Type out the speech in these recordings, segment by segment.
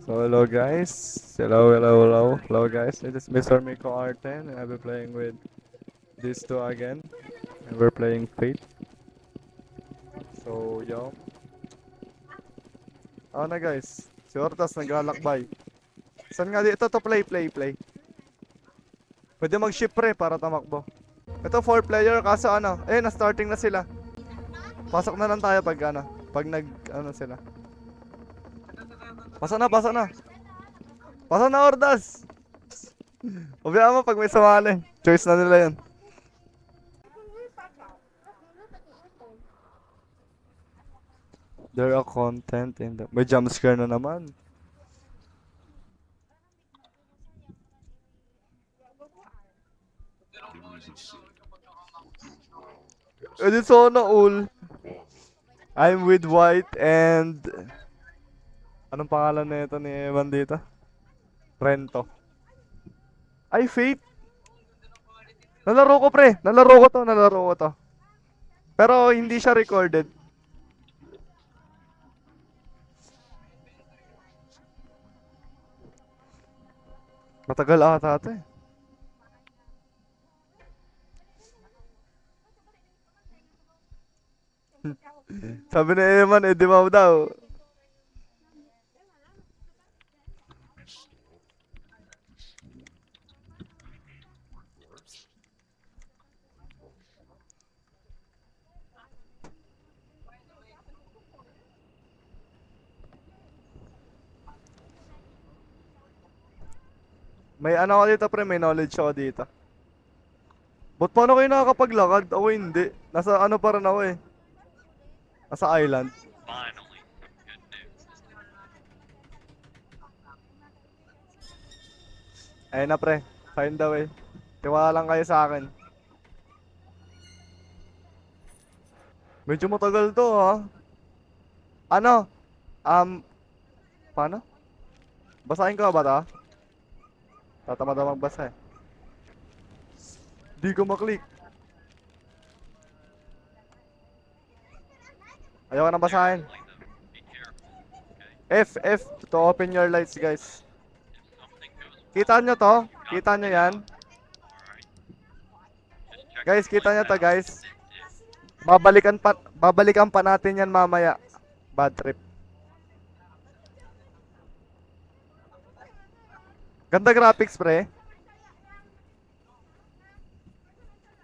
So hello guys, hello guys. It is Mr. Miko Arten and I'll be playing with these two again. And we're playing Fate. So yo. Ano na guys, si Hortas naglalakbay. Saan nga dito to play. Pwede mag-ship pre para tamakbo. Ito 4 player kaso ano, na starting na sila. Pasok na lang tayo pag ano, pag nag ano sila. Pasok na. Pasok na Hortas. Ubiya mo pag may sumali. Choice na nila 'yan. There are content in the... May jumpscare na naman. Edi sana all. I'm with White and... Anong pangalan na ito ni Evan dito? Rento. Ay, Fate. Nalaro ko pre. Nalaro ko to. Pero hindi siya recorded. Matagal ata ito eh. Sabi ni Eman, di ba daw? May ano ako dito pre, may knowledge ako dito. Ba't paano kayo nakakapaglakad? Ako hindi. Nasa ano pa rin ako eh. Nasa island. Ayun na pre. Find the way. Tiwala lang kayo sa akin. Medyo matagal to ha. Ano? Paano? Basahin ko ba to? Tatamad ako magbasa eh. Di ko maklik. Ayaw na basahin. F to open your lights guys. Kita nyo to? Kita nyo yan? Guys, kita nyo to guys. Babalikan pa natin yan mamaya. Bad trip. Ganda graphics pre.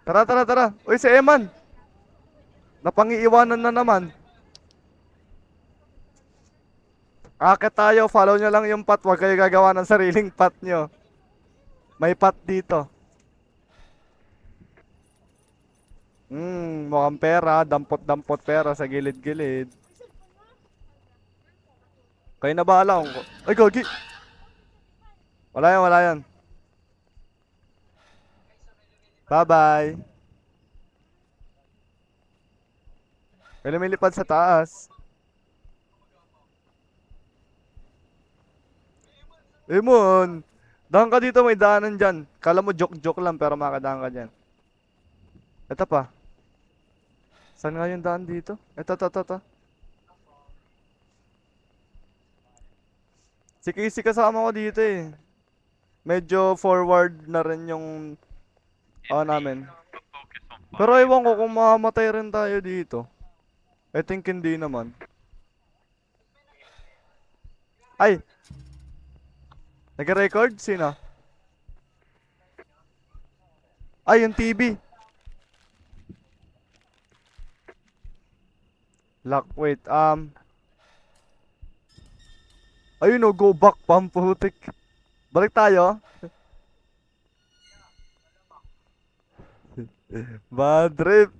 Tara. Uy si Eman. Napangiiwanan na naman. Akit tayo, follow nyo lang yung path. Huwag kayo gagawa ng sariling path nyo. May path dito. Mukhang pera. Dampot pera sa gilid-gilid. Kayo na bahala kung... Ay, gagi! Wala yan. Bye-bye. May lumilipad sa taas. Emon! Daan ka dito, may daanan dyan. Kala mo joke lang pero makadaan ka dyan. Ito pa. Saan nga yung daan dito? Ito. Si Casey kasama ko dito eh. Medyo forward na rin yung namin. Pero ewan ko kung mamamatay rin tayo dito. I think hindi naman. Ay! Nag-record? Sino? Ay, yung TV. Lock, wait, ayun o, go back, pamputik. Balik tayo. Bad trip.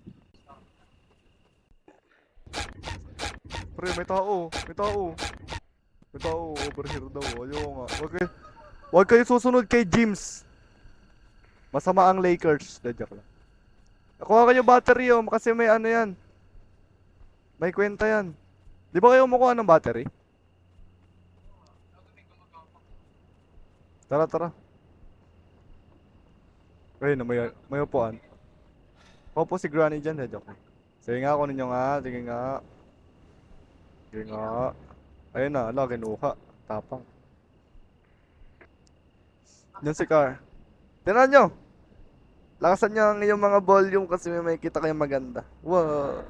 Pre, may tao. May tao, over here daw. Ayaw nga. Huwag kayo susunod kay James. Masama ang Lakers. Joke lang. Nakuha kayo battery kasi may ano yan. May kwenta yan. Di ba kayo makuha ng battery? Tara. Ayun, may upuan. Ako po si Granny dyan, joke lang. Sige nga, kunin nyo nga. Sige nga. Ayun na, ala, kinuha. Tapang. Yan si Car. Tingnan nyo. Lakasan nyo ang iyong mga volume kasi may kita kayong maganda. Wow.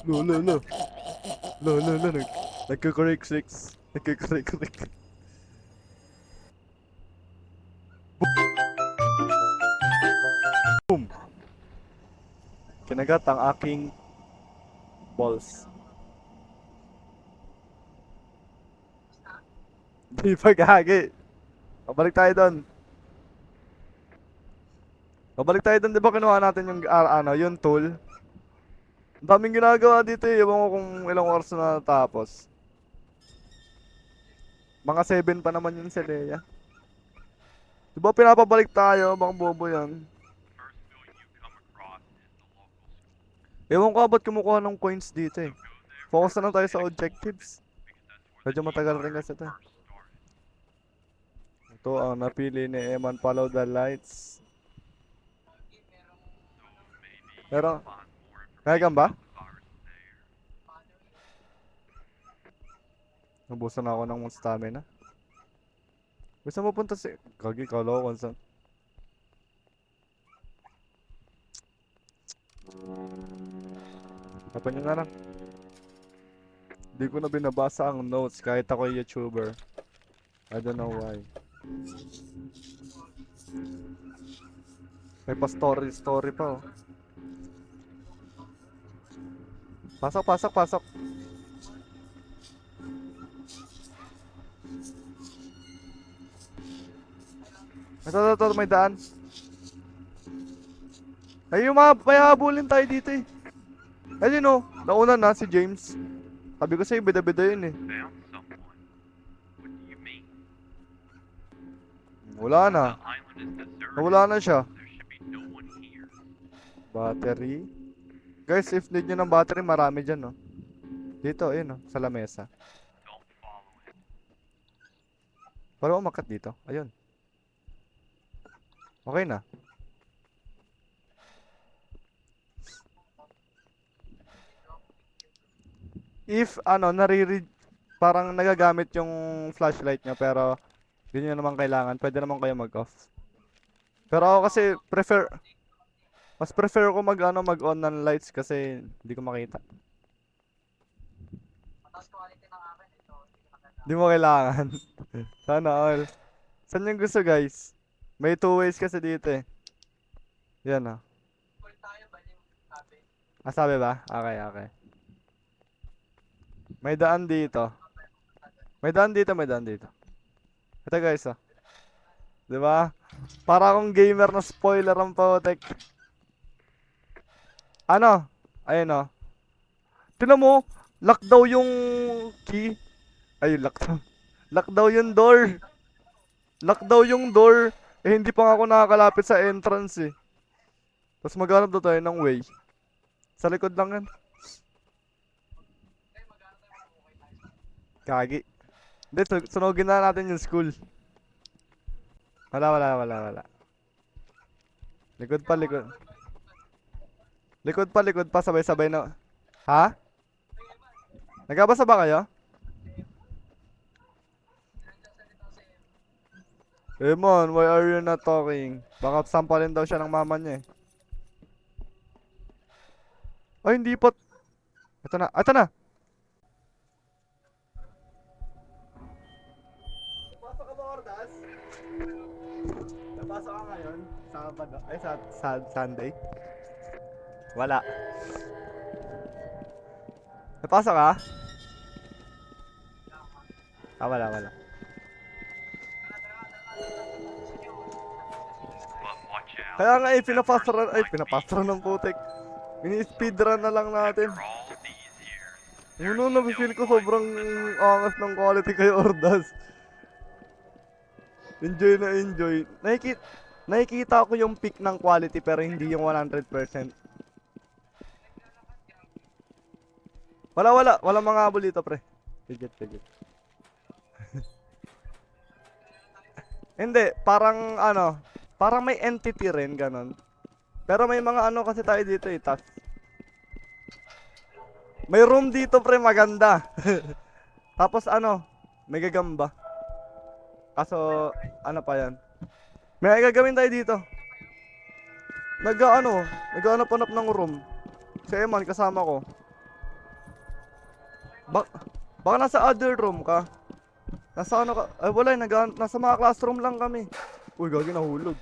Lo, lo, lo. Lo, lo, lo. Nagkakorek six. Nagkakorek. Boom. Kinagat ang aking balls. Di pa gagi. Pabalik tayo doon. Pabalik tayo doon, di ba kinuha natin yung yung tool? Ang daming ginagawa dito eh. Ewan ko kung ilang oras na natapos. Mga 7 pa naman yun sa Leia. Di ba pinapabalik tayo? Baka bobo yan. Ewan ko ba't kumukuha ng coins dito eh. Focus na lang tayo sa objectives. Medyo matagal rin kasi ito. Ito ang napili ni Eman, follow the lights. Pero, kaya ba? Nabusan na ako ng stamina. Gusto mo punta si... Kagi, kala ko kung saan. Tapan nyo nga lang. Hindi ko na binabasa ang notes kahit ako YouTuber. I don't know why. May pa story pa oh. Pasok. Ito, may daan. Ay, may habulin tayo dito eh. Ayun oh, nauna na si James. Sabi ko sa'yo, bida-bida yun eh. Wala na. Nawala na siya. Battery. Guys, if need nyo ng battery, marami dyan oh. Dito, ayun oh, sa lamesa. Parang umakat dito. Ayun. Okay na. If parang nagagamit yung flashlight nyo pero hindi nyo naman kailangan, pwede naman kayo mag-off. Pero ako kasi mas prefer ko mag-on ng lights kasi hindi ko makita. Hindi mo kailangan. Sana all. Saan yung gusto guys? May 2 ways kasi dito eh. Yan ah. Sabi ba? Okay. May daan dito. May daan dito. Ito guys oh. 'Di ba? Para akong gamer na spoiler ang pautek. Ano? Ayun oh. Tingnan mo, lock daw yung key. Ay, lock daw. Lock daw yung door. Lock daw yung door. Eh hindi pa nga ako nakakalapit sa entrance eh. Tapos maghanap daw tayo ng way. Sa likod lang yan. Kagi. Hindi, sunugin na natin yung school. Wala. Likod pa, sabay-sabay na. Ha? Nagabasa ba kayo? Emon, why are you not talking? Baka sampalin daw siya ng mama niya eh. Ay, hindi pa. Ito na. Napasok ka ba, Ordas? Napasok ka ngayon? Sabado? Ay, sa Sunday? Wala. Napasok ka? Wala. Kaya nga pinapasra ng putek. Mini-speedrun na lang natin. Napifeel ko sobrang angas ng quality kay Ordas. Enjoy. Nakikita ko yung peak ng quality pero hindi yung 100%. Wala mga habol dito pre. Pigit. Hindi, parang may entity rin ganon. Pero may mga kasi tayo dito eh, tas. May room dito pre, maganda. Tapos may gagamba. Kaso, ano pa yan? May gagawin tayo dito. Naghahanap-hanap ng room. Si Eman, kasama ko. Bak baka nasa other room ka. Nasa ano ka? Ay, wala, nasa mga classroom lang kami. Uy, gagi, nahulog.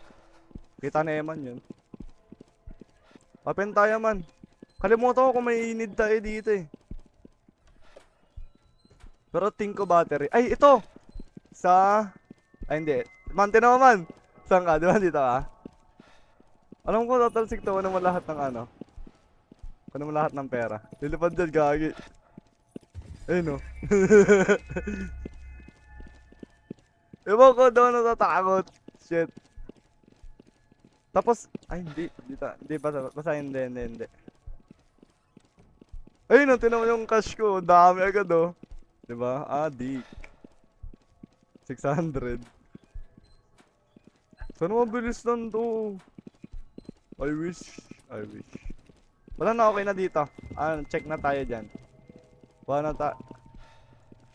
Kita ni Eman yun. Open tayo, man. Kalimutan ko kung may need tayo dito eh. Pero think ko battery. Ay, ito! Sa... Ay, hindi. Man, tinawa man. Saan ka? Di ba dito ka? Alam ko, tatalsik to. Ano mo lahat ng ano? Ano mo lahat ng pera? Lilipad dyan, gagi. Ayun o. Ewan ko daw natatakot. Shit. Tapos, ay hindi. Hindi, basta hindi. Ayun o, tinan mo yung cash ko. Dami agad o. Diba? Adik. 600. Sana mabilis lang to. I wish. Wala na, okay na dito. Check na tayo dyan. Wala na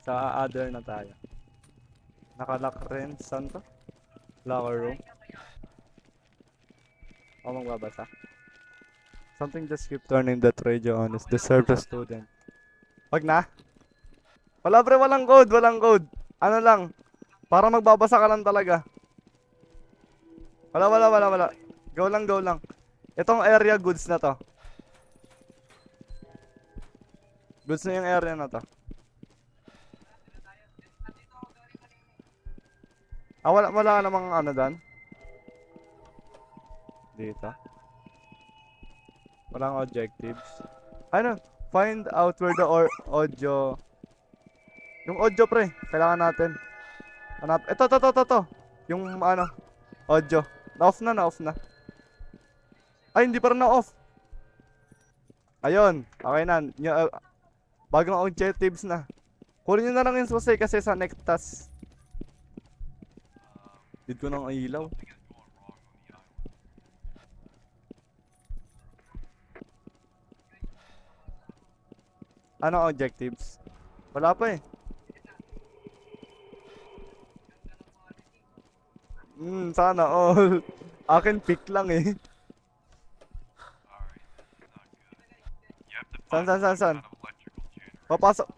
sa other na tayo. Nakalock rin. Saan to? Locker room. Ako magbabasa. Something just keep turning that radio on. Is deserve the student. Wag na. Wala pre, walang code. Ano lang. Para magbabasa ka lang talaga. Wala. Go lang. Itong area goods na to. Goods na yung area na to. Wala ka namang ano dan? Dito. Walang objectives. Ano? Find out where the audio... Yung audio pre, kailangan natin. Hanap. Ito. Yung ano, audio. Na-off na. Ay, hindi pa rin na-off. Ayun, okay na. Bagong objectives na. Kunin nyo na lang yung susay kasi sa next task. Did ko ng ilaw. Ano objectives? Wala pa eh. Sana all. Akin pick lang eh. San? Papasok.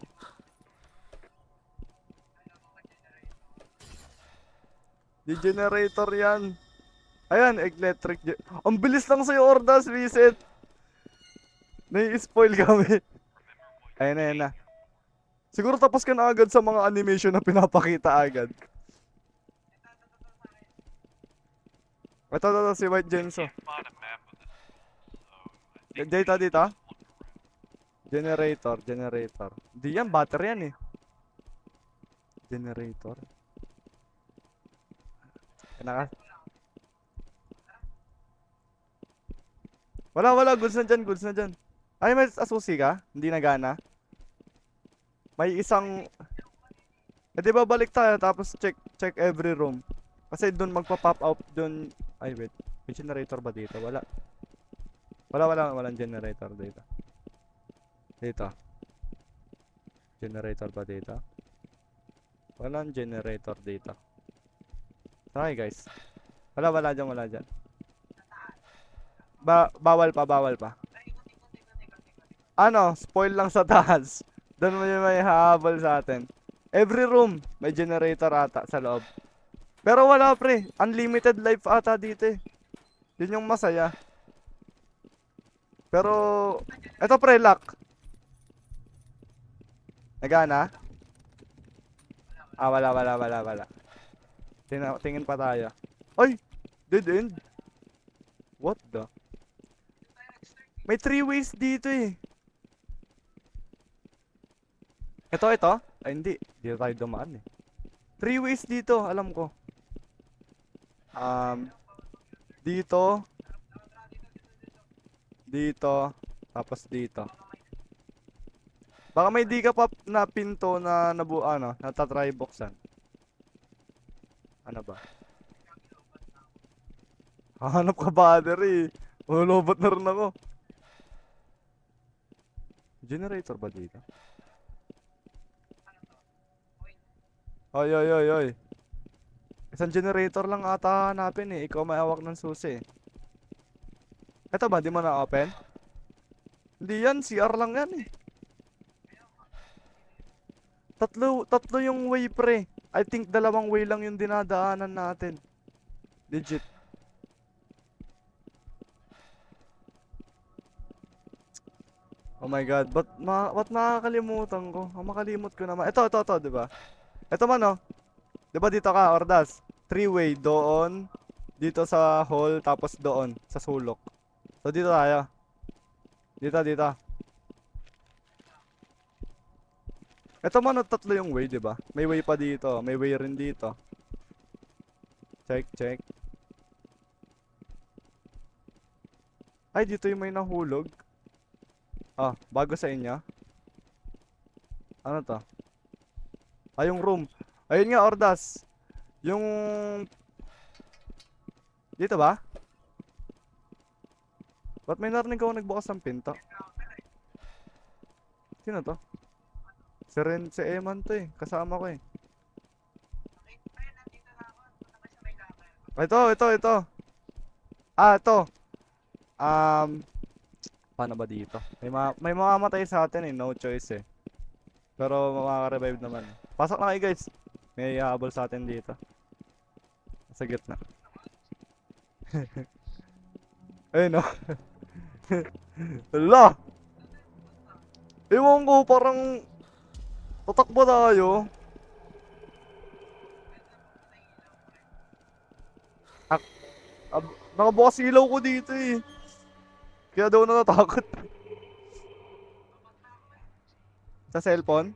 Di generator yan. Ayan, electric. Ang bilis lang sa'yo, Ordas, Vincent. Nai-spoil kami. Ayun na. Siguro tapos ka na agad sa mga animation na pinapakita agad. Ito, si White Genso. Dito. Generator. Di yan, battery yan eh. Generator. Wala, goods na dyan. Ay, may asusi ka? Hindi nagana? May isang... di ba balik tayo tapos check every room. Kasi doon magpa-pop out doon. Ay, wait. May generator ba dito? Walang generator dito. Generator ba dito? Walang generator dito. Okay, guys. Wala dyan. Bawal pa. Ano, spoil lang sa taas. Doon may hahabol sa atin. Every room, may generator ata sa loob. Pero wala pre, unlimited life ata dito eh. Yun yung masaya. Pero, eto pre, lock. Nagana? Wala. Tingin pa tayo. Ay! Dead end. What the? May 3 ways dito eh. Ito. Ay hindi. Dito tayo dumaan eh. 3 ways dito, alam ko. Dito. Tapos dito. Baka may di ka pa na pinto na natatry buksan. Ano ba? Hanap ka battery. Lobot na rin ako. Generator ba dito? Oy. Isang generator lang ata hanapin eh. Ikaw may hawak ng susi eh. Ito ba, di mo na-open? Hindi yan, CR lang yan eh. Tatlo yung way pre. I think dalawang way lang yung dinadaanan natin. Legit. Oh my god, ba't makakalimutan ko? Makalimot ko naman. Ito, di ba? Ito man oh. Di ba dito ka, Ordas? Three-way doon, dito sa hall, tapos doon, sa sulok. So dito tayo. Dito. Ito man oh, tatlo yung way, di ba? May way pa dito, may way rin dito. Check. Ay, dito yung may nahulog. Ah, bago sa inyo. Ano to? Ah, yung room. Ayun nga, Ordas. Yung... Dito ba? Ba't may narinig ako nagbukas ng pinto? Sino to? Si Eman to eh. Kasama ko eh. Ito. Ah, ito. Um, paano ba dito? May mamamatay sa atin eh. No choice eh. Pero makaka-revive naman. Pasok na kayo guys. May habol sa atin dito. Sa gitna. Ayun no. Hala! Ewan ko, parang tatakbo tayo. Ak Nakabukas ilaw ko dito eh. Kaya daw natatakot. Sa cellphone?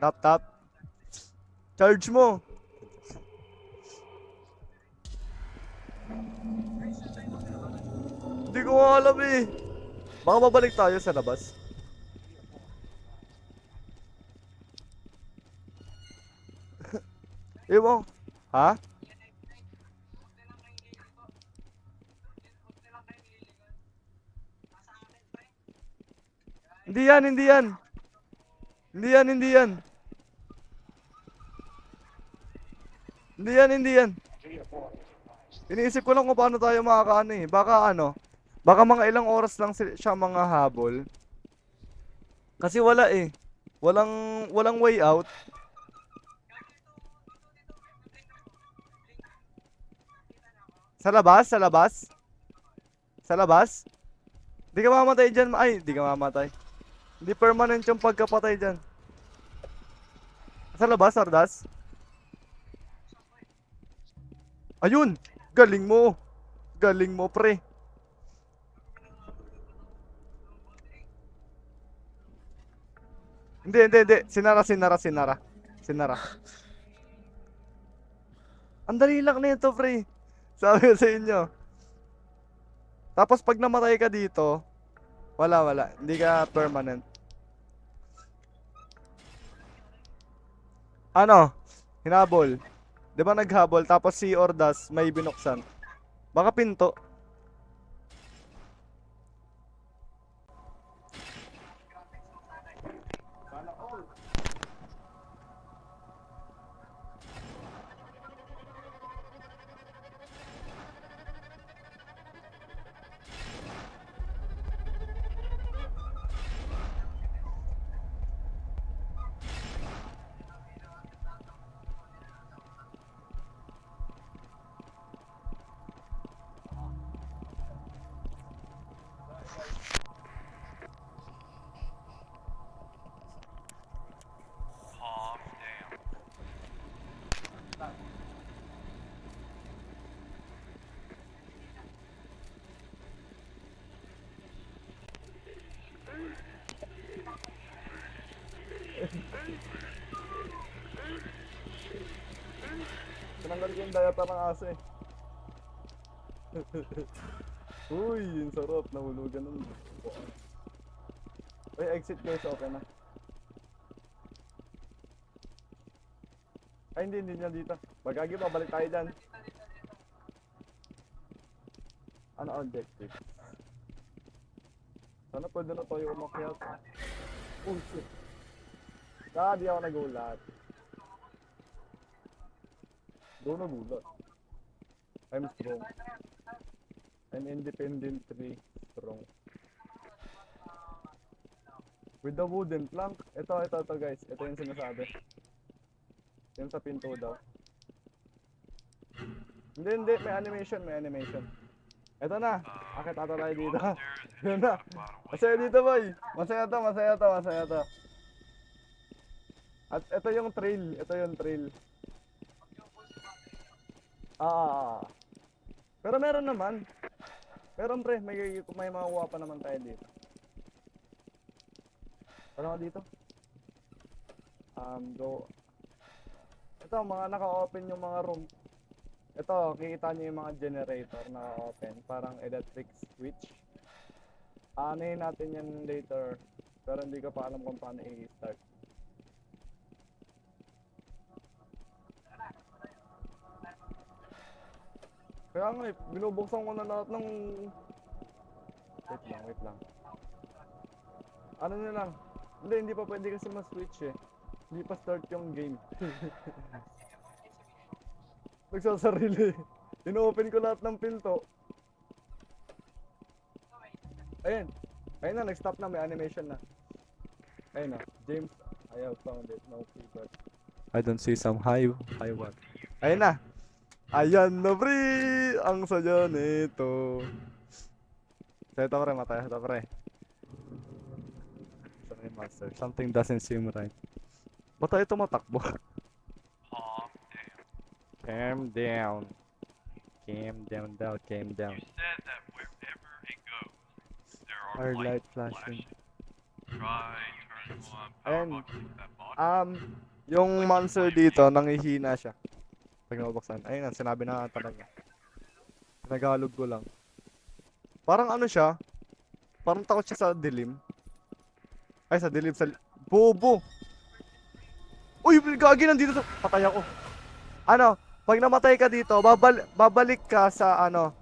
Tap. Charge mo. Hindi ko alam eh. Baka babalik tayo sa labas. Ewan. Ha? Hindi yan. Hindi yan. Iniisip ko lang kung paano tayo makakaano eh. Baka mga ilang oras lang siya mga habol. Kasi wala eh. Walang way out. Sa labas. Di ka mamatay dyan. Ay, di ka mamatay. Hindi permanent yung pagkapatay dyan. Sa labas, Sardas. Ayun! Galing mo! Pre. Hindi. Sinara. Ang dali lang nito, pre. Sabi ko sa inyo. Tapos pag namatay ka dito, wala. Hindi ka permanent. Ano? Hinabol. Di ba naghabol tapos si Ordas may binuksan? Baka pinto. Tinanggal ko yung diaper ng aso eh. Uy, yung sarap. Nahulugan nun. Uy, exit guys. Okay na. Ay, hindi niya dito. Bagagi pa, balik tayo dyan. Ano objective? Sana pwede na tayo umakyat. Oh shit. Di ako nagulat. Doon nagulat. I'm strong. I'm independently strong. With the wooden plank. Ito guys. Ito yung sinasabi. Yung sa pinto daw. Hindi. May animation. Ito na. Akit ata tayo dito. Yun na. Masaya dito, boy. Masaya to. At ito yung trail. Pero meron naman. Meron pre. May makukuha pa naman tayo dito. Ano ka dito? Go. Ito, mga naka-open yung mga room. Ito, kikita nyo yung mga generator naka-open. Parang electric switch. Aanahin natin yan later. Pero hindi ko pa alam kung paano i-start. Kaya nga binubuksan ko na lahat ng... Wait lang. Ano na lang? Hindi pa pwede kasi ma-switch eh. Hindi pa start yung game. Nagsasarili. Ino-open ko lahat ng pinto. Ayun na, nag-stop na, may animation na. Ayun na, James, I have found it, no keypad. I don't see some high what? Ayun na. Ayan na pre! Ang saya nito. So ito pre, matay ito pre. Sorry master, something doesn't seem right. Ba't tayo tumatakbo? Calm down. Calm down. You said that wherever it goes, there Our are light lights flashing. Try turn on And, power box that bottom. yung monster dito, nangihina siya. Pag nabuksan. Ayun na, sinabi na talaga. Nagagalog ko lang. Parang ano siya? Parang takot siya sa dilim. Ay, sa dilim. Bobo! Uy, gagi nandito sa... Patay ako. Ano, pag namatay ka dito, babalik ka sa ano,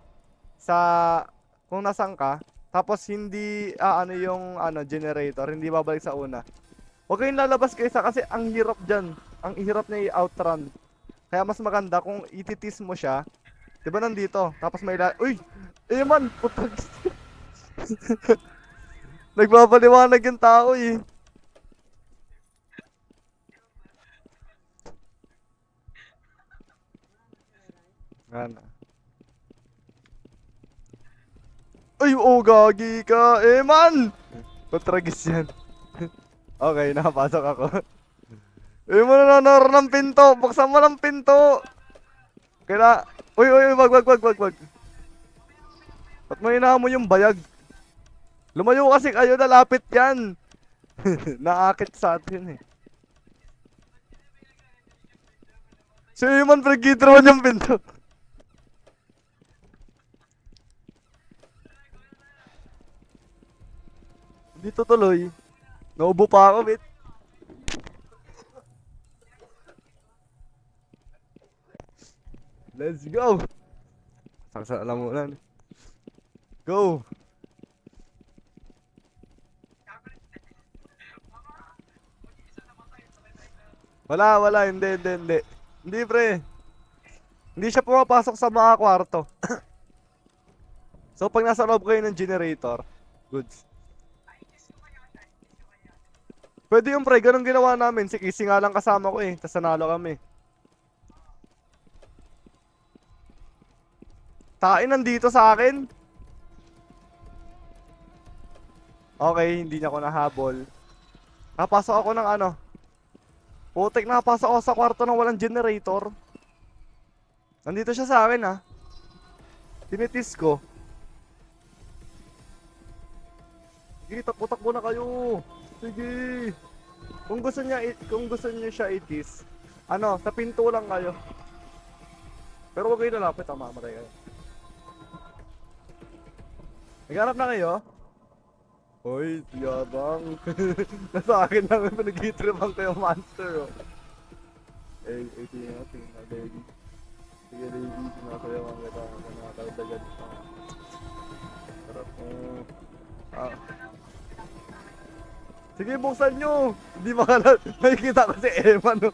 sa... Kung nasan ka. Tapos hindi, ano yung generator. Hindi babalik sa una. Huwag kayong lalabas kaysa kasi ang hirap dyan. Ang hirap na i-outrun. Kaya mas maganda kung ititis mo siya. Diba nandito? Tapos may uy! Eh man! Putag! Nagbabaliwanag yung tao eh. Ano? Ay! Oh! Gagi ka! Eh man! Patragis yan. Okay, nakapasok ako. Eh mo nanonor ng pinto! Buksan mo ng pinto! Kaya... Uy! Wag! Ba't mo mo yung bayag? Lumayo kasi kayo, nalapit yan! Naakit sa atin eh. Si Iman pre-gitrawan yung pinto. Dito tuloy. Naubo pa ako, bit. Let's go! Saksa alam mo na. Go! Wala, hindi. Hindi pre. Hindi siya pumapasok sa mga kwarto. So pag nasa loob kayo ng generator, goods. Pwede yung pre, ganun ginawa namin. Si Casey nga lang kasama ko eh. Tas nanalo kami. Tain nandito sa akin. Okay, hindi niya ako nahabol. Napasok ako ng ano. Putek, nakapasok ako sa kwarto ng walang generator. Nandito siya sa akin ha. Tinitis ko. Sige, takbo na kayo. Sige. Kung gusto niya siya itis, sa pinto lang kayo. Pero huwag kayo lalapit, mamatay kayo. Naghanap na kayo? Hoy, yabang. Nasa akin lang yung pinag-itribang kayo monster, oh. Tingnan na, lady. Sige, lady, sinasayawan kita. Nakakadagan pa. Sarap mo. Sige, buksan nyo! Hindi makala. Nakikita ko si Emma, no?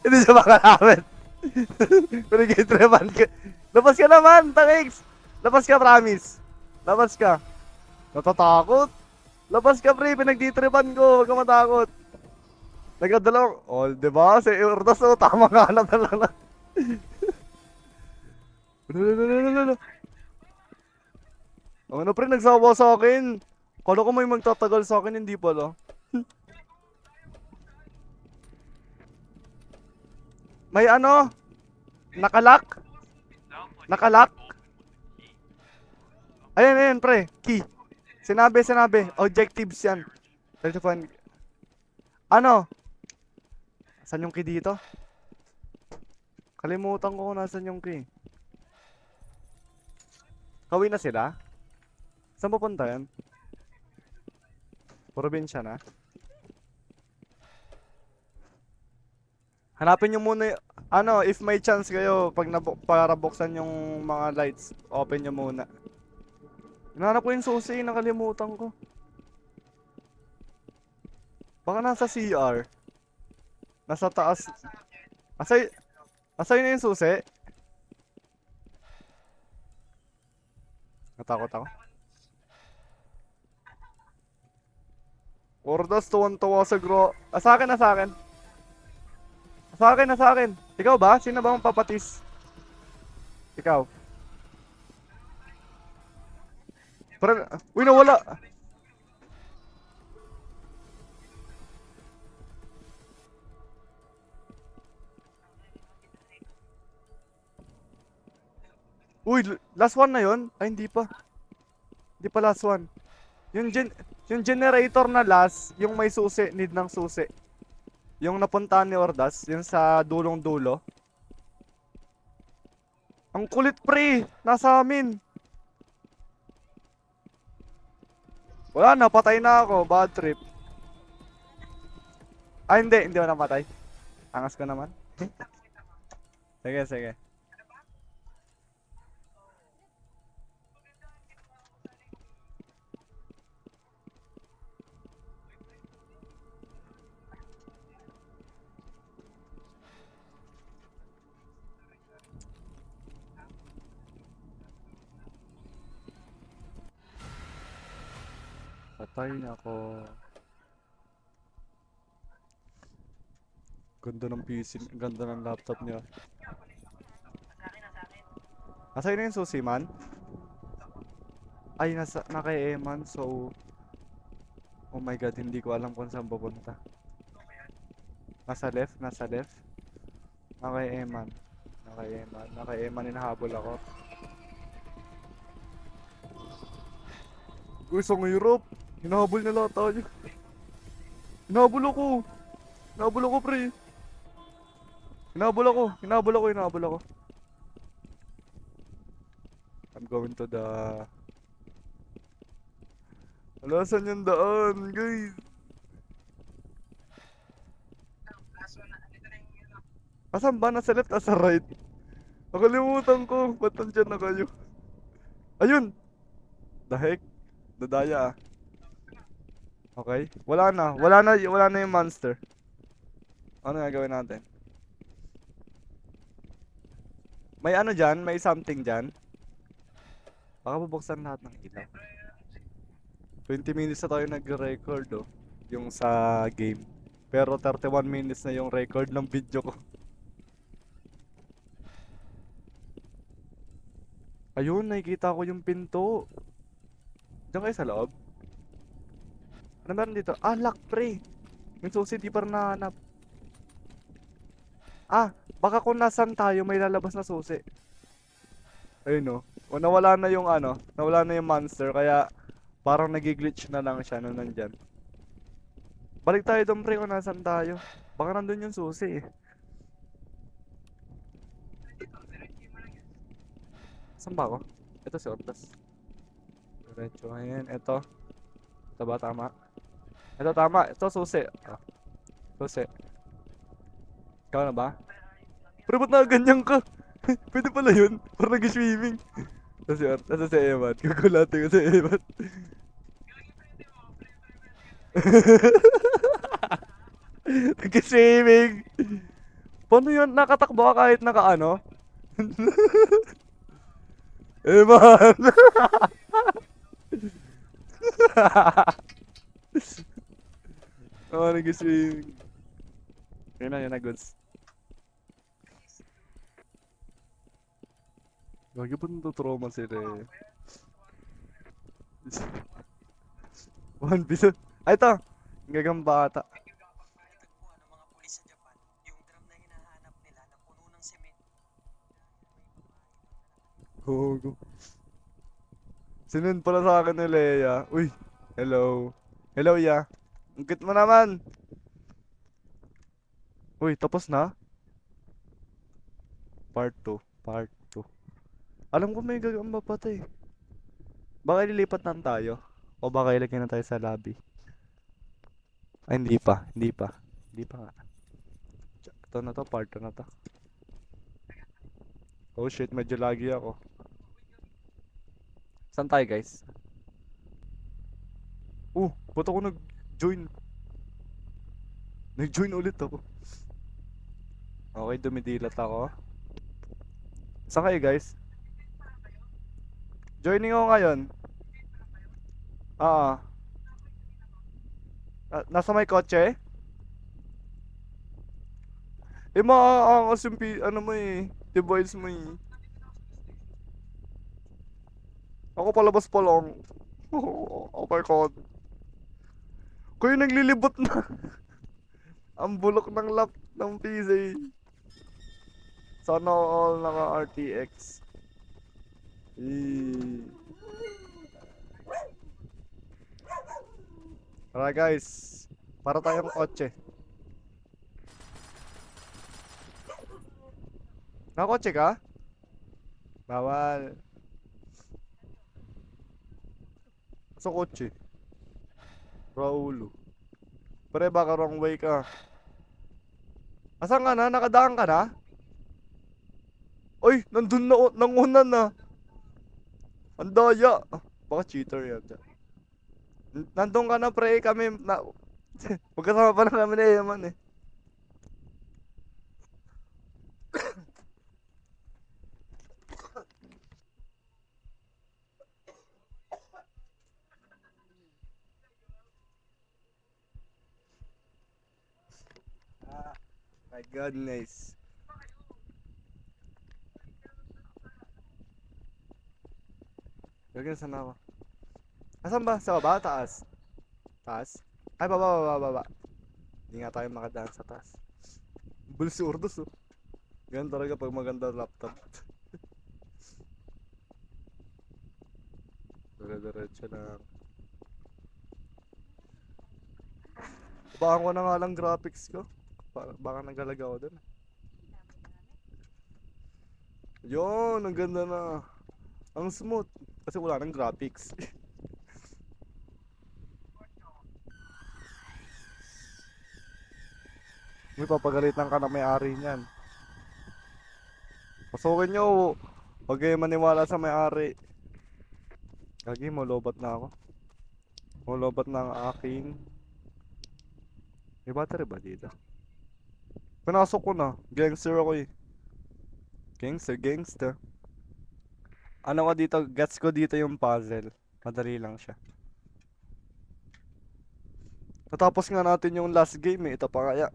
Hindi siya makalapit. Pinag-tripan ka. Labas ka naman, Tangix! Labas ka, promise. Labas ka. Natatakot. Labas ka, pre. Pinag-tripan ko. Huwag ka matakot. Nagdadalaw. Oh, di ba? Si Urdas, oh, tama nga na talaga. Lalo. Ano, pre, nagsawa sa akin. Kala ko may magtatagal sa akin, hindi pala. May ano? Nakalak? Sounds like Nakalak? open with the key. Ayan, pre. Key. Sinabi. Objectives yan. Try to find... Ano? Saan yung key dito? Kalimutan ko kung nasan yung key. Kawin na sila? Saan pupunta yan? Probinsya na? Hanapin nyo muna ano, if may chance kayo, pag para buksan yung mga lights, open nyo muna. Hinahanap ko yung susi, nakalimutan ko. Baka nasa CR. Nasa taas. Asay na yung susi? Natakot ako. Ordas, tuwan-tuwa sa gro... Sa akin. Sa akin. Ikaw ba? Sino ba ang papatis? Ikaw. Pero, uy, nawala. Uy, last one na yon? Ay, hindi pa. Hindi pa last one. Yung generator na last, yung may susi, need ng susi. Yung napuntahan ni Ordas, yung sa dulong-dulo. Ang kulit, pre! Nasa amin. Wala na, patay na ako. Bad trip. Ah, hindi ako napatay. Angas ko naman. Sige. Patay na ako. Ganda ng PC, ganda ng laptop niya. Nasaan na yung susi, man? Ay, naka Eman, so... Oh my god, hindi ko alam kung saan pupunta. Nasa left. Naka Eman. Naka Eman, hinahabol ako. Uy, sa Europe! Hinahabol na lahat tayo. Hinahabol ako, pre. Hinahabol ako. I'm going to the... Wala, saan yung daan, guys? Asan ba? Nasa left, nasa right? Nakalimutan ko. Ba't nandyan na kayo? Ayun! The heck? Dadaya ah. Okay. Wala na yung monster. Ano nga gawin natin? May ano dyan? May something dyan? Baka bubuksan lahat ng ilaw. 20 minutes na tayo nag-record oh. Yung sa game. Pero 31 minutes na yung record ng video ko. Ayun, nakikita ko yung pinto. Diyan kayo sa loob? Ano meron dito? Ah, lock, pre. Yung susi di pa rin nahanap. Ah, baka kung nasan tayo may lalabas na susi. Ayun no. O nawala na yung ano, nawala na yung monster kaya parang nag-glitch na lang siya nung nandyan. Balik tayo doon, pre, kung nasan tayo. Baka nandun yung susi eh. Saan ba ako? Ito si Ortas. Diretso ngayon. Ito. Ito ba tama? Ito tama. Ito susi. Ah, susi. Ikaw na ba? Pero ba't nakaganyan ka? Pwede pala yun. Parang nag-swimming. Ito si Ortas. Ito si Eman. Kukulate ko si Eman. Nag-swimming. Paano yun? Nakatakbo ka kahit naka-ano? Eh, man! Oh, nag-swimming. Yun na, goods. Lagi pa natutrauma sila eh. One piece. Ay, ito! Ang gagang bata. Natagpuan ng mga pulis sa Japan yung drum na hinahanap nila na puno ng semento. Gogo. Sinun pala sa akin ni Leia. Uy, hello. Hello, ya. Ang cute mo naman. Uy, tapos na? Part 2. Part 2. Alam ko may gagang mapatay. Baka lilipat na tayo. O baka ilagay na tayo sa lobby. Ay, hindi pa. Hindi pa. Hindi pa nga. Ito na to, part 2 na to. Oh shit, medyo laggy ako. Saan tayo, guys? Ba't ako nag-join? Nag-join ulit ako. Okay, dumidilat ako. Saan kayo, guys? Joining ako ngayon. Ah. Nasa may kotse? Eh, maaangas yung ano mo eh. Device mo eh. Ako palabas pa lang. Oh my god. Kuya naglilibot na. Ang bulok ng lap ng PC. Sana all naka RTX. Eh. Tara guys. Para tayong kotse. Nakakotse ka? Bawal. Sa kotse. Raulo. Pre baka wrong way ka. Asan ka na? Nakadaan ka na? Oy, nandun na, nangunan na. Ang daya. Baka cheater yan. Nandun ka na pre, kami na... Magkasama pa na kami na Yaman eh. My goodness. Gagawin saan ako? Asan ba? Sa baba? Taas? Taas? Ay, baba. Hindi nga tayo makadaan sa taas. Bulsi urdos oh. Ganun talaga pag maganda laptop. Dire-diretso lang. Baka ko na nga lang graphics ko. Baka nagalaga ako dun. Yun, ang ganda na. Ang smooth. Kasi wala nang graphics. May papagalitan ka na may-ari niyan. Pasukin nyo. Huwag kayo maniwala sa may-ari. Gagi, malobat na ako. Malobat na ang akin. May battery ba dito? Pinasok ko na. Gangster ako eh. Gangster. Ano ko dito? Gets ko dito yung puzzle. Madali lang siya. Natapos nga natin yung last game eh. Ito pa kaya.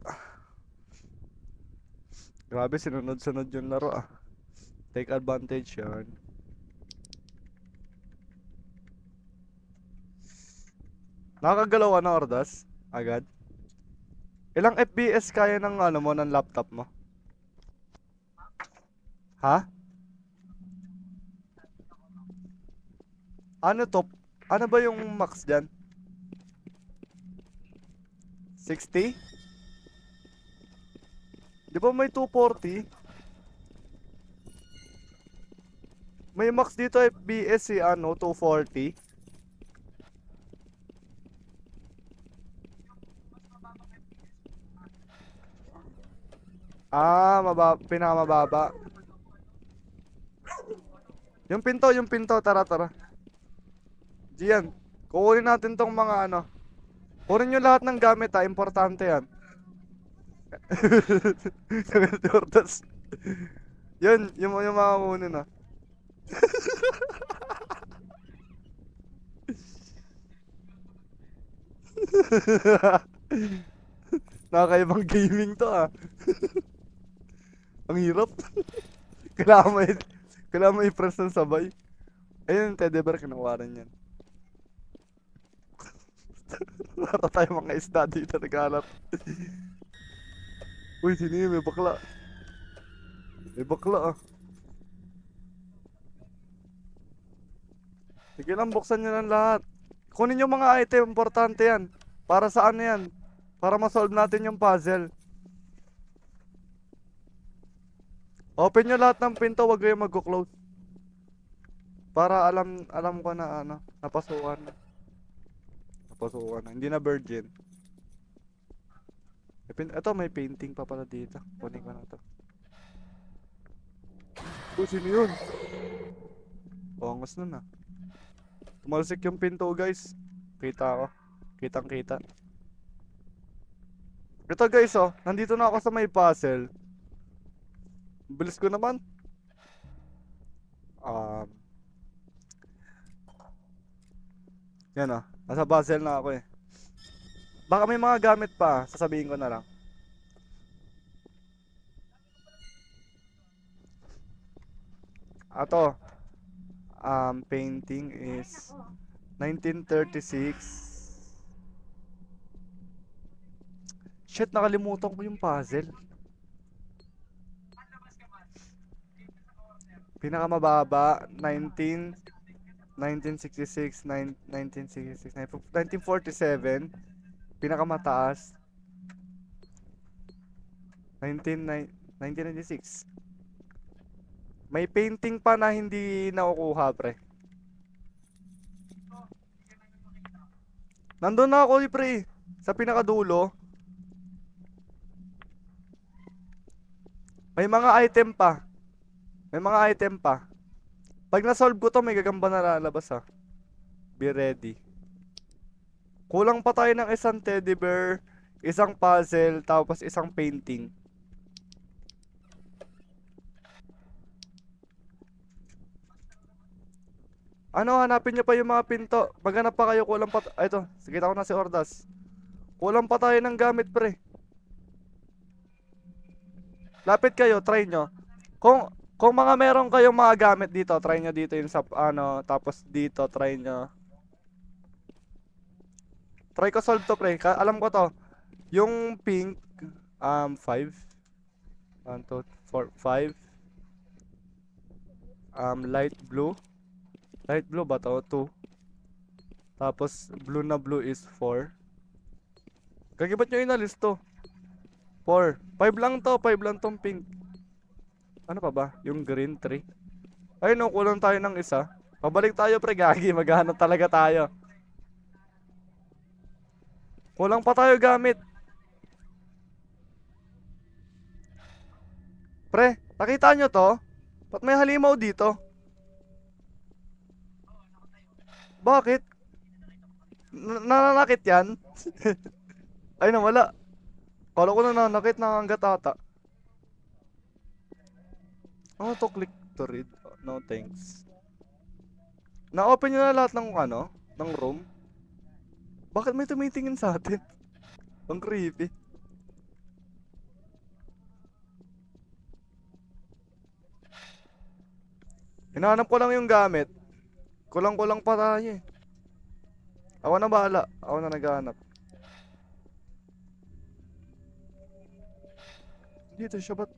Grabe, sinunod-sunod yung laro ah. Take advantage yan. Nakakagalaw na Ordas? Agad? Ilang FPS kaya ng ano mo, ng laptop mo? Ha? Ano to? Ano ba yung max dyan? 60? Di ba may 240? May max dito FPS si ano, 240? Ah, pinakamababa. Yung pinto, tara. Diyan, kukunin natin tong mga ano. Kunin nyo lahat ng gamit ha, importante yan. Sabi ni Ordas. Yun, yung mga kunin ah. Nakakaibang gaming to ah. Ang hirap. Kailangan mo kailangan mo i-press ng sabay. Ayun yung teddy bear, kinukuha rin yan. Para tayo mga isda dito naghanap. Uy, sino yun? May bakla. May bakla ah. Sige lang, buksan nyo ng lahat. Kunin yung mga item, importante yan. Para sa ano yan? Para ma-solve natin yung puzzle. Open nyo lahat ng pinto, wag kayong mag-close. Para alam ko na ano, napasukan na. Napasukan na, hindi na virgin. Ito, may painting pa pala dito. Kunin ko na to. Oh, sino yun? Bongos nun ah. Tumalsik yung pinto guys. Kita ako. Kitang kita. Ito guys oh, nandito na ako sa may puzzle. Bilis ko naman. Yan oh, nasa puzzle na ako eh. Baka may mga gamit pa, sasabihin ko na lang. Ato, painting is 1936. Shit, nakalimutan ko yung puzzle. Pinakamababa, 1966, 1966, 1947. Pinakamataas, 1996. May painting pa na hindi nakukuha, pre. Nandun na ako, pre. Sa pinakadulo. May mga item pa. May mga item pa. Pag na-solve ko to, may gagamba na lalabas ha. Be ready. Kulang pa tayo ng isang teddy bear, isang puzzle, tapos isang painting. Ano, hanapin nyo pa yung mga pinto. Maghanap pa kayo, kulang pa. Ay, ito, kita ko na si Ordas. Kulang pa tayo ng gamit, pre. Lapit kayo, try nyo. Kung mga meron kayong mga gamit dito, try nyo dito yung sa, ano, tapos dito, try nyo. Try ko solve to, pre. Alam ko to. Yung pink, 5. 1, 2, 4, 5. Light blue. Light blue ba to? 2. Tapos, blue na blue is 4. Kaya ba't nyo inalis to? 4. 5 lang to. 5 lang tong pink. Ano pa ba? Yung green 3. Ay no, kulang tayo ng isa. Pabalik tayo pre, gagi. Maghanap talaga tayo. Kulang pa tayo gamit. Pre, nakita nyo to? Ba't may halimaw dito? Bakit? Nananakit yan? Ay nawala. Kala ko nananakit, nakanggat ata. Ano to, click to read? No thanks. Na-open nyo na lahat ng ano? Ng room? Bakit may tumitingin sa atin? Ang creepy. Hinahanap ko lang yung gamit. Kulang-kulang pa tayo eh. Ako na bahala. Ako na naghahanap. Dito siya ba't?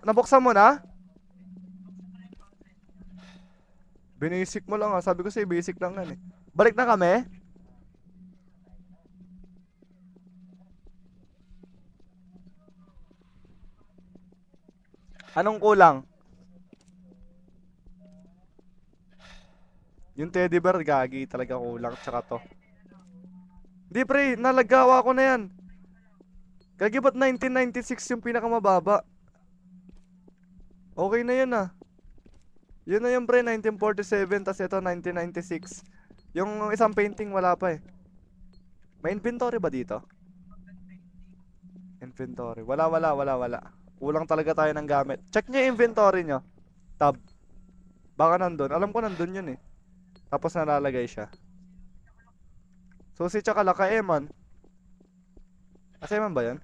Nabuksan mo na? Binasic mo lang ah. Sabi ko sa'yo basic lang yan eh. Balik na kami? Anong kulang? Yung teddy bear, gagi talaga kulang. Tsaka to. Hindi pre, nalagawa ko na yan. Gagi ba't 1996 yung pinakamababa? Okay na yun ah. Yun na yung pre, 1947. Tas ito 1996. Yung isang painting wala pa eh. May inventory ba dito? Inventory. Wala. Kulang talaga tayo ng gamit. Check nyo yung inventory nyo. Tab. Baka nandun. Alam ko nandun yun eh. Tapos nalalagay siya. Susi tsaka laka Eman. Asa Eman ba yan?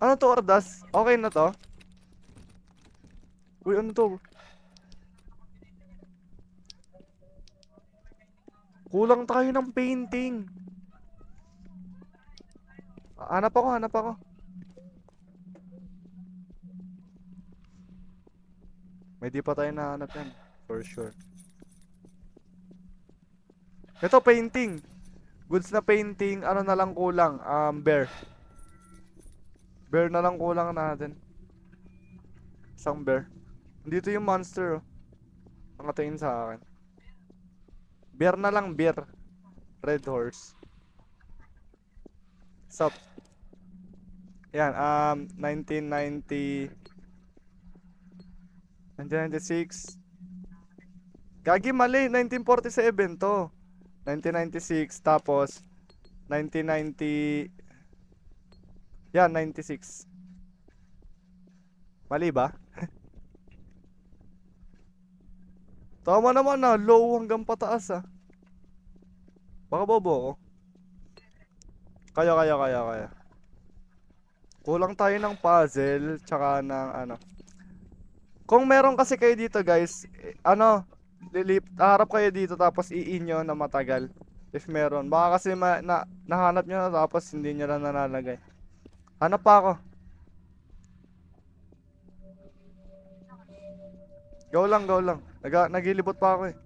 Ano to, Ordas? Okay na to? Uy, ano to? Kulang tayo ng painting. Hanap ako. May di pa tayo nahanap yan. For sure. Ito, painting. Goods na painting. Ano na lang kulang? Bear. Bear na lang kulang natin. Isang bear. Dito yung monster, oh. Nakatingin sa akin. Bear na lang, bear. Red horse. Sup? Yan, 1990... 1996. Gagi, mali. 1947 to. 1996. Tapos, 1990... Yan, 96. Mali ba? Tama naman na. Low hanggang pataas ah. Baka bobo ako. Kaya. Kulang tayo ng puzzle. Tsaka ng ano. Kung meron kasi kayo dito guys, harap kayo dito tapos i-in nyo na matagal. If meron. Baka kasi nahanap nyo na tapos hindi nyo lang nalalagay. Hanap pa ako. Go lang. Nagilibot pa ako eh.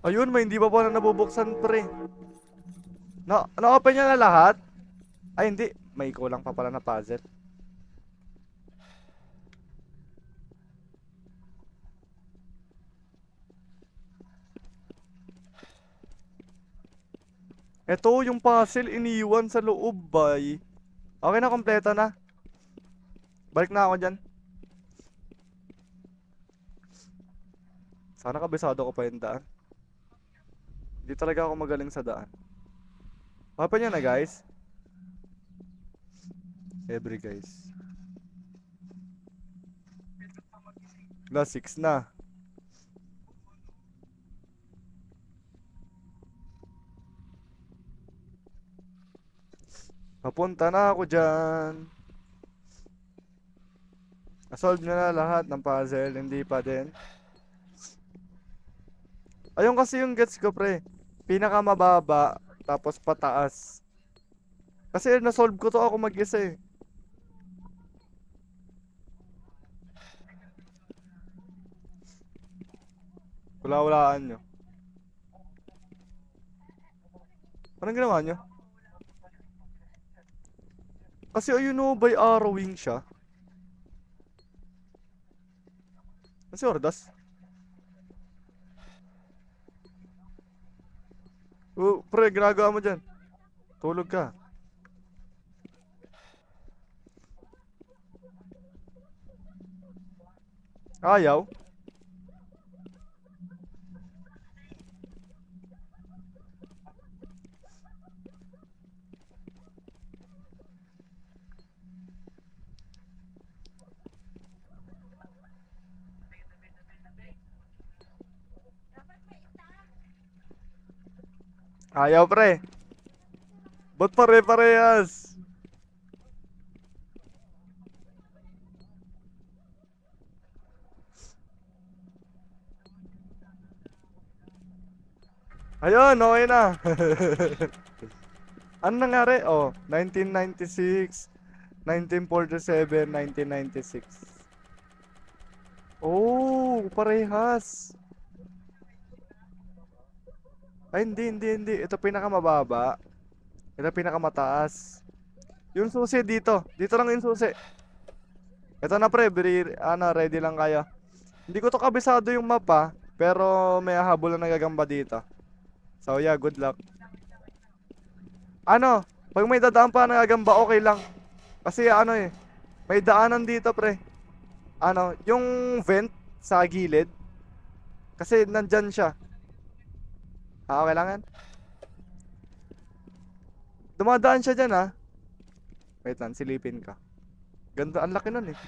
Ayun, may hindi pa pala nabubuksan pre. Na-open niya na lahat? Ay hindi, may kulang pa pala na puzzle. Ito yung puzzle iniwan sa loob bay. Okay na, kompleto na. Balik na ako dyan. Sana kabisado ko pa yung daan. Hindi talaga ako magaling sa daan. Open nyo na guys. Every guys. Last 6 na. Papunta na ako dyan. Nasolve na lahat ng puzzle. Hindi pa din. Ayun kasi yung gets ko pre. Pinakamababa. Tapos pataas. Kasi nasolve ko to ako mag-isa eh. Wala-walaan nyo. Anong ginawa nyo? Kasi ayun o, by arrowing siya. Kasi Ordas. Pre, ginagawa mo dyan. Tulog ka. Ayaw. Ayaw pre. Ba't pare-parehas? Ayun, okay na. Ano nangyari? Oh, 1996, 1947, 1996. Oh, parehas. Ay, hindi. Ito pinakamababa. Ito pinakamataas. Yung susi dito. Dito lang yung susi. Ito na pre, ready lang kayo. Hindi ko to kabisado yung mapa, pero may habol na nagagamba dito. So yeah, good luck. Ano, pag may dadaan pa na gagamba, okay lang. Kasi ano eh, may daanan dito pre. Ano, yung vent sa gilid. Kasi nandyan siya. Ah, okay lang yan. Dumadaan siya dyan ah. Wait lang, silipin ka. Ganda, ang laki nun eh.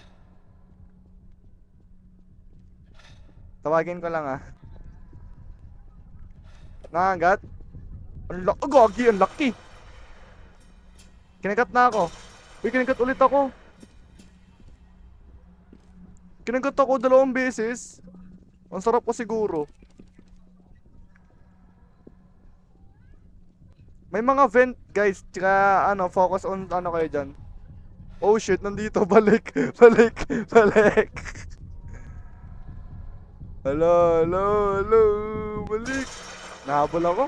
Tawagin ko lang ah. Nangagat? Ang laki, gagi, ang laki. Kinagat na ako. Uy, kinagat ulit ako. Kinagat ako 2 beses. Ang sarap ko siguro. May mga vent guys, tsaka ano, focus on ano kayo dyan. Oh shit, nandito, balik, balik, balik. Hello, hello, hello, balik. Nahabol ako.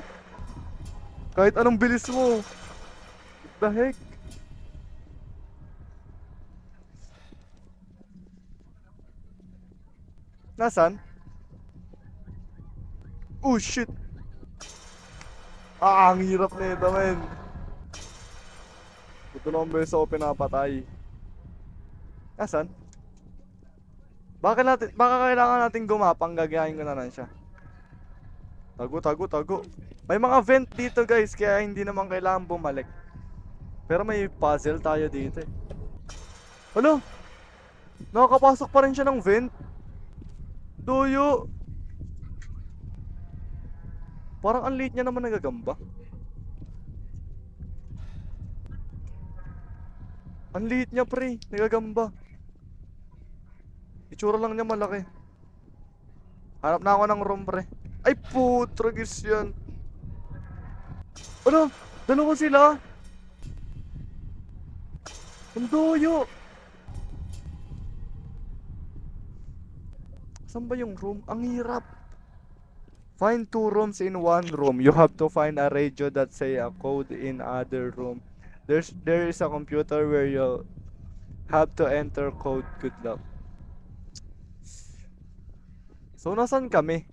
Kahit anong bilis mo. What the heck? Nasaan? Oh shit. Ah, ang hirap nito, men. Ito na ang beses ako pinapatay. Nasaan? Baka kailangan natin gumapang, gagayahin ko na lang siya. Tago, tago, tago. May mga vent dito guys, kaya hindi naman kailangan bumalik. Pero may puzzle tayo dito eh. Ano? Nakakapasok pa rin siya ng vent. Duyo. Parang ang liit niya naman nagagamba. Ang liit niya pre, nagagamba. Itsura lang niya malaki. Hanap na ako ng room pre. Ay putragis yan. Ano? Dalawa sila? Ang duyo. Saan ba yung room? Ang hirap. Find 2 rooms in 1 room. You have to find a radio that say a code in other room. There is a computer where you have to enter code. Good luck. So nasan kami?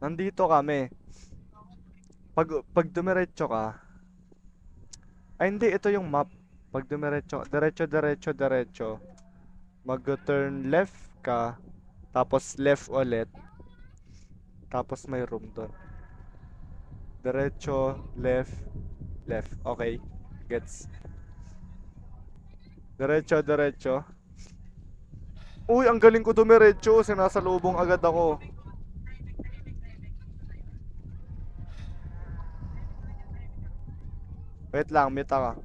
Nandito kami. Pag dumiretso ka. Ay hindi, ito yung map. Pag dumiretso, diretso, diretso, diretso. Mag-turn left ka. Tapos left ulit. Tapos may room doon. Diretso, left, left. Okay. Gets. Diretso, diretso. Uy, ang galing ko dumiretso. Sinasalubong agad ako. Wait lang, mute ka.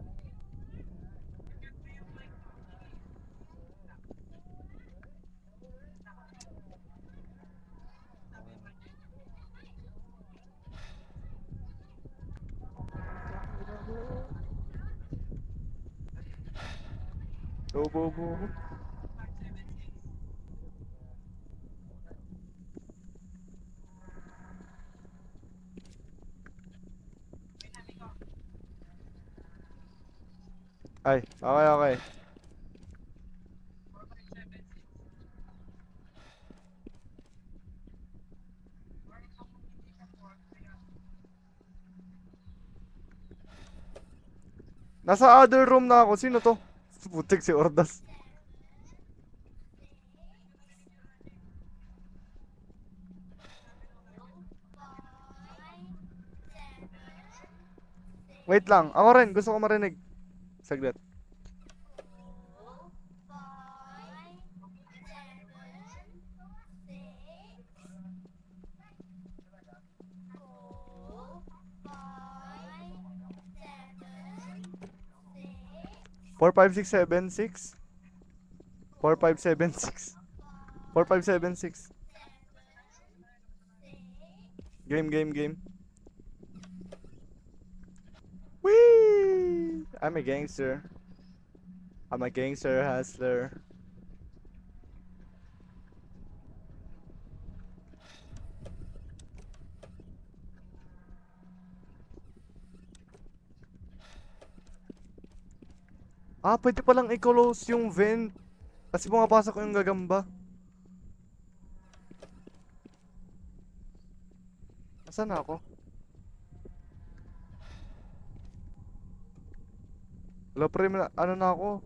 Bobo. Ay, okay, okay. Nasa other room na ako. Sino to? Putik si Ordas. Wait lang. Ako rin. Gusto ko marinig. Saglit. Four, five, six, seven, six. 4576. 4576. Game, game, game. Whee! I'm a gangster. I'm a gangster hustler. Ah, pwede palang i-close yung vent. Kasi pumapasok yung gagamba. Nasaan na ako? Wala pre, ano na ako.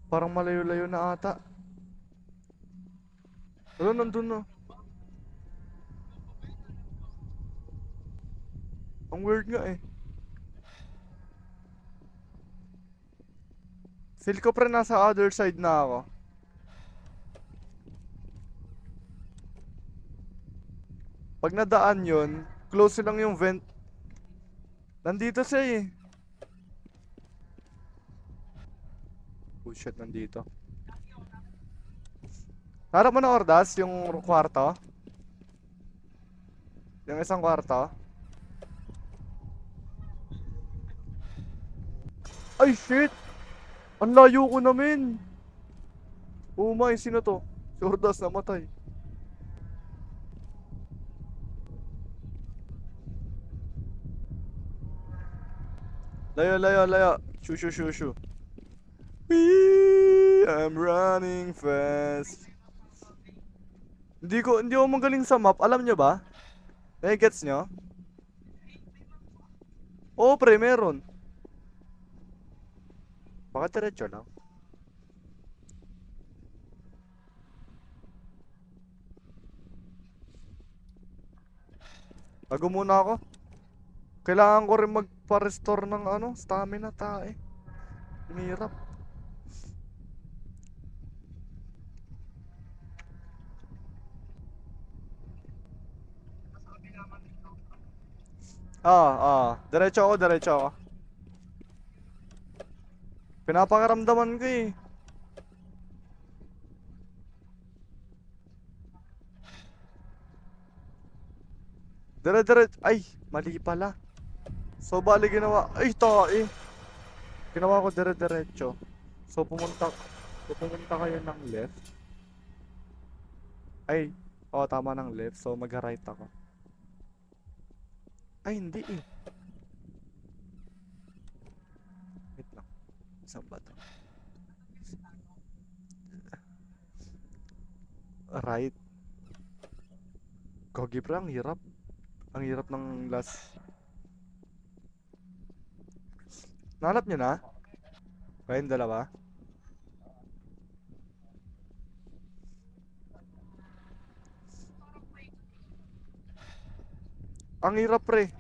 Parang malayo-layo na ata. Wala, nandun na. Ang weird nga eh. Feel ko pre nasa other side na ako. Pag nadaan yun, close lang yung vent. Nandito siya eh. Oh shit, nandito. Harap mo na Ordas, yung kwarto. Yung isang kwarto. Ay shit! Ang layo ko namin! Oh my, sino to? Si Ordas namatay. Layo, layo, layo. Shoo, shoo, shoo, shoo. I'm running fast. Hindi ako magaling sa map. Alam nyo ba? Gets nyo? Oo pre, meron. Baka diretso lang. Tago muna ako. Kailangan ko rin magpa-restore ng ano, stamina tae. Hinirap. Diretso ako, diretso ako. Pinapakaramdaman ko eh. Ay, mali pala. So, bali ginawa. Ay, tae. Ginawa ko dire-diretso. So, pumunta kayo ng left. Ay, tama ng left. So, mag-right ako. Ay, hindi eh. Wait lang. Saan ba to? Right. Gogi pre, ang hirap. Ang hirap ng last. Nahanap nyo na? Kayong dalawa? Ang hirap pre.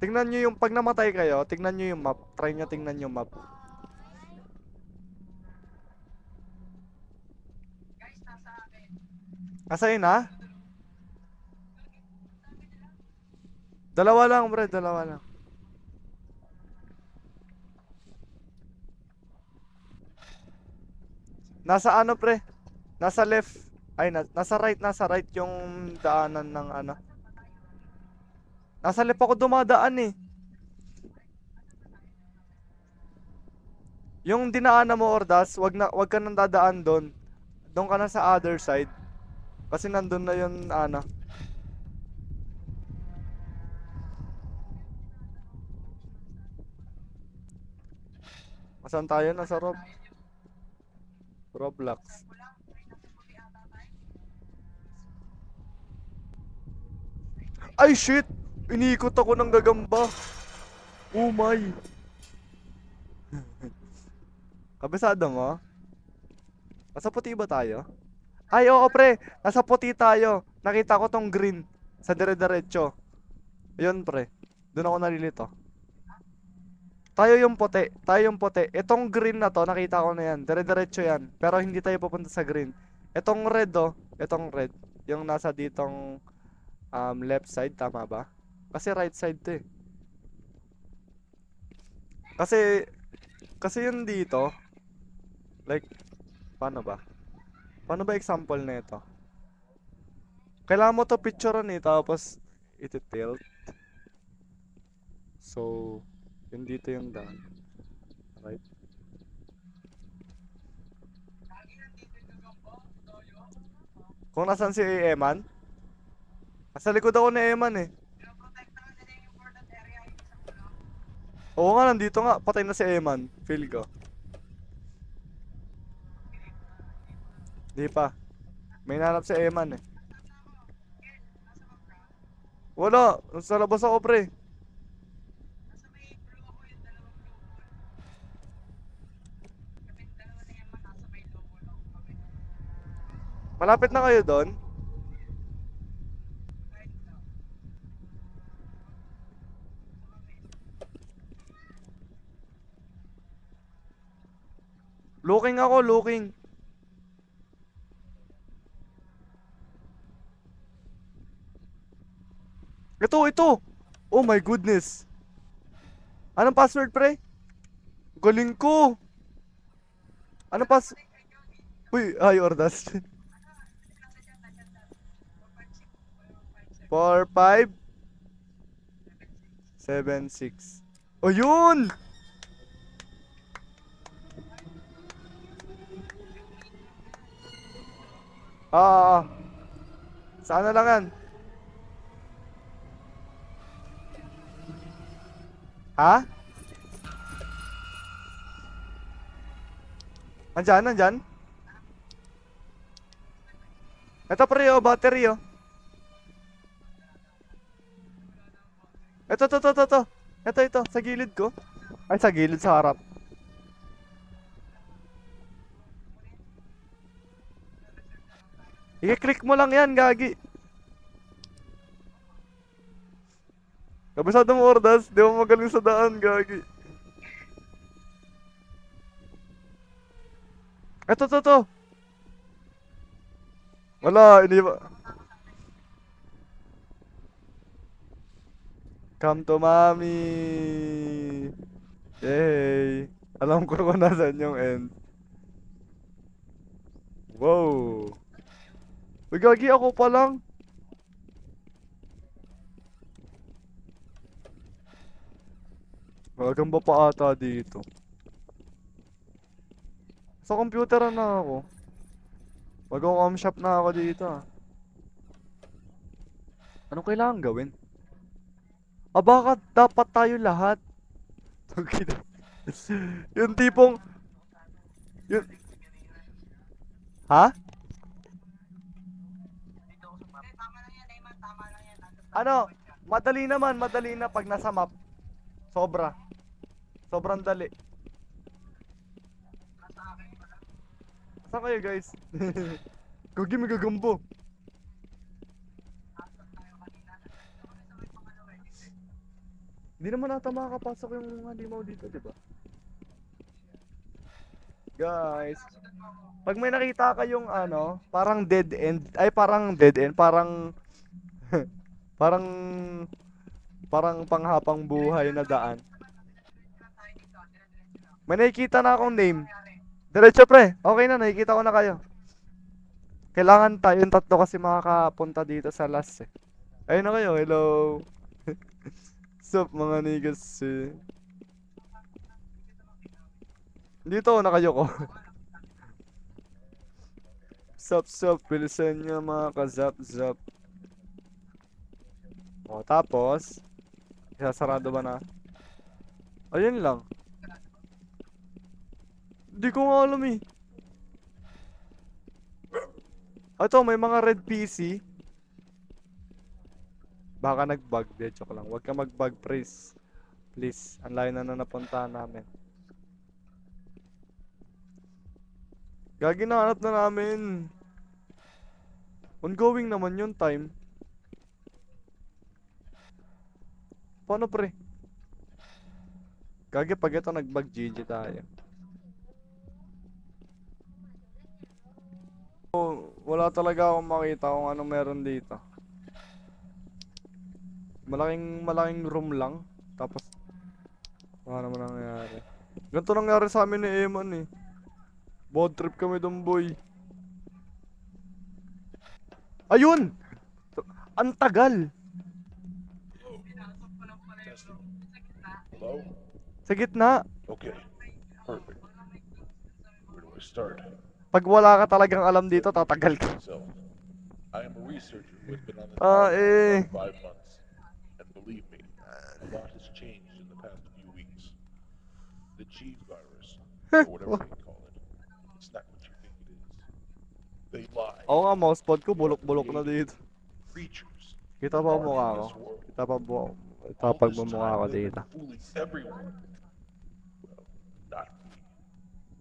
Tingnan nyo yung pag namatay kayo, tingnan nyo yung map. Try nyo tingnan yung map. Asayin na? Dalawa lang pre, dalawa lang. Nasa ano pre? Nasa left. Ay, nasa right yung daanan ng ano. Nasa left ako dumadaan eh. Yung dinaanan mo Ordas, wag ka nang dadaan doon. Doon ka na sa other side. Kasi nandun na yung ano. Saan tayo? Nasa Roblox. Ay shit! Inikot ako ng gagamba. Oh my. Kabisado mo? Nasa puti ba tayo? Ay oo pre, nasa puti tayo. Nakita ko tong green sa dire-diretso. Ayun pre. Doon ako nalilito. Tayo yung puti, tayo yung puti. Itong green na to, nakita ko na yan. Dire-diretso yan. Pero hindi tayo pupunta sa green. Itong red oh, itong red. Yung nasa ditong left side, tama ba? Kasi right side to eh. Kasi, kasi yun dito, like, paano ba? Paano ba example na ito? Kailangan mo to picturean eh, tapos iti-tilt. So, yun dito yung daan. Right? Kung nasan si Eman? Nasa likod ako ni Eman eh. Oo nga, nandito nga. Patay na si Eman. Feel ko. Di pa. May nanap si Eman eh. Wala. Nasa labas ako pre. Malapit na kayo doon? Looking ako, looking. Ito. Oh my goodness. Anong password, pre? Galing ko. Anong Uy, ay, Ordas. 4576. Oh, yun! Ah, saan na lang yan? Ha? Nandyan? Ito pre, oh, battery, oh. Ito. Ito, sa gilid ko. Ay, sa gilid, sa harap. I-click mo lang yan, gagi. Kabisado mo, Ordas. Di mo magaling sa daan, gagi. Ito. Wala, hindi ba? Come to mommy. Yay. Alam ko kung nasaan yung end. Wow. Uy, gagi ako pa lang. Magamba pa ata dito. Sa computer na ako. Mag-com shop na ako dito ah. Anong kailangan gawin? Ah, baka dapat tayo lahat. Tangina. Yung tipong... Yung... Ha? Ano? Madali na pag nasa map. Sobrang dali. Saan kayo guys? Gagi may gagambo. Hindi naman ata makakapasok yung mga limaw dito, di ba? Guys, pag may nakita kayong ano, parang dead end, parang parang parang panghapang buhay na daan. May nakikita na akong name. Diretso pre, okay na, nakikita ko na kayo. Kailangan tayong tatlo kasi makakapunta dito sa last eh. Ayun na kayo, hello. Sup mga niggas eh. Dito na kayo ko. Sup, bilisan nyo mga ka-zap. O, tapos, isasarado ba na? Ayun lang. Hindi ko nga alam eh. Ito, may mga red PC. Baka nag-bug. De, joke lang. Huwag ka mag-bug, please. Please. Ang layo na napuntahan namin. Gagi na hanap na namin. Ongoing naman yung time. Paano pre? Gagi pag ito nag-bug GG tayo. Wala talaga akong makita kung ano meron dito. Malaking room lang. Tapos ano naman nangyari. Ganito nangyari sa amin ni Eman eh. Boat trip kami dun boy. Ayun! Ang tagal! Hello? Sa gitna. Okay, perfect. Where do I start? Pag wala ka talagang alam dito, tatagal ka. So, I am a researcher who has been on this Ah, island for about 5 months. And believe me, a lot has changed in the past few weeks. The cheese virus, or whatever they call it, it's not what you think it is. They lie. Oo nga, mousepad ko, bulok-bulok na dito. Creatures Kita pa are ang mukha in ko. this world. Kita All pag this mukha ko time they've dito. been fooling everyone. Well, not me.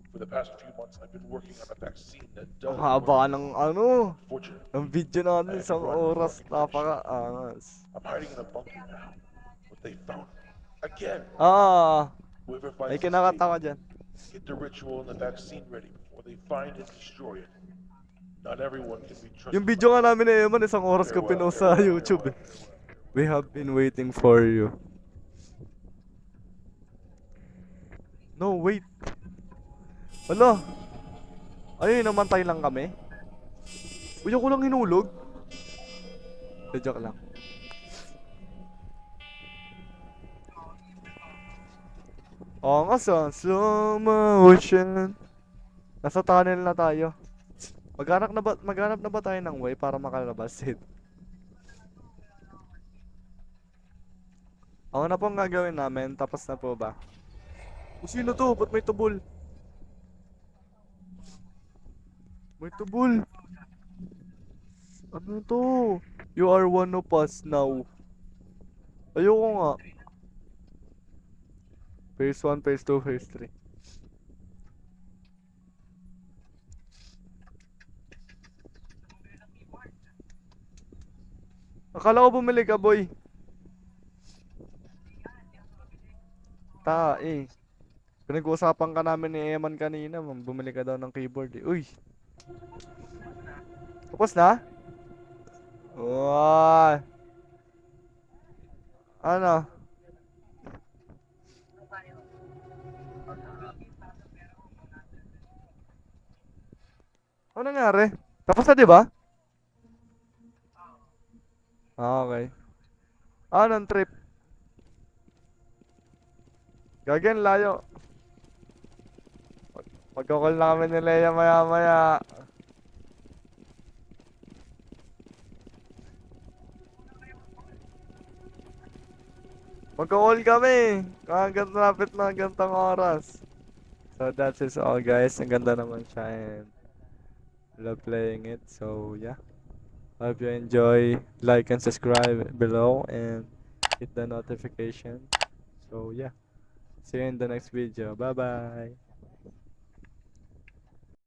For the past few months, I've been working on a vaccine that Ang dealt haba ng ano, Unfortunately, ng video natin, I had to isang run before I oras, could finish it. napaka-angas. I'm hiding in a bunker now, but they found me. Again! Ah, Whoever may finds this kinakatawa tape, dyan. get the ritual and the vaccine ready before they find and destroy it. Not everyone can be trusted. Yung video nga namin na Eman, isang oras ko Farewell, pinost sa farewell, YouTube. farewell. We have been waiting for you. No, wait. Hala. Ayun, namantay lang kami. Uy, ako lang hinulog. Joke lang. Oo nga sa slow motion. Nasa tunnel na tayo. Maghanap na ba tayo ng way para makalabas? Ako na pong gagawin namin, tapos na po ba? O sino to? Ba't may tubol? May tubol. Ano to? You are one of us now. Ayoko nga. Phase 1, phase 2, phase 3. Akala ko bumili ka, boy. Pinag-uusapan ka namin ni Eman kanina, bumili ka daw ng keyboard eh. Uy! Tapos na? Wow! Ano? Ano nangyari? Tapos na, di ba? Ah, okay. Anong trip? Gagan, layo. Magkakal na kami ni Leia maya-maya. Magkakal kami. Hanggang lapit na gantong oras. So that's it all guys. Ang ganda naman siya and love playing it. So yeah. Hope you enjoy. Like and subscribe below and hit the notification. So yeah. See you in the next video. Bye bye.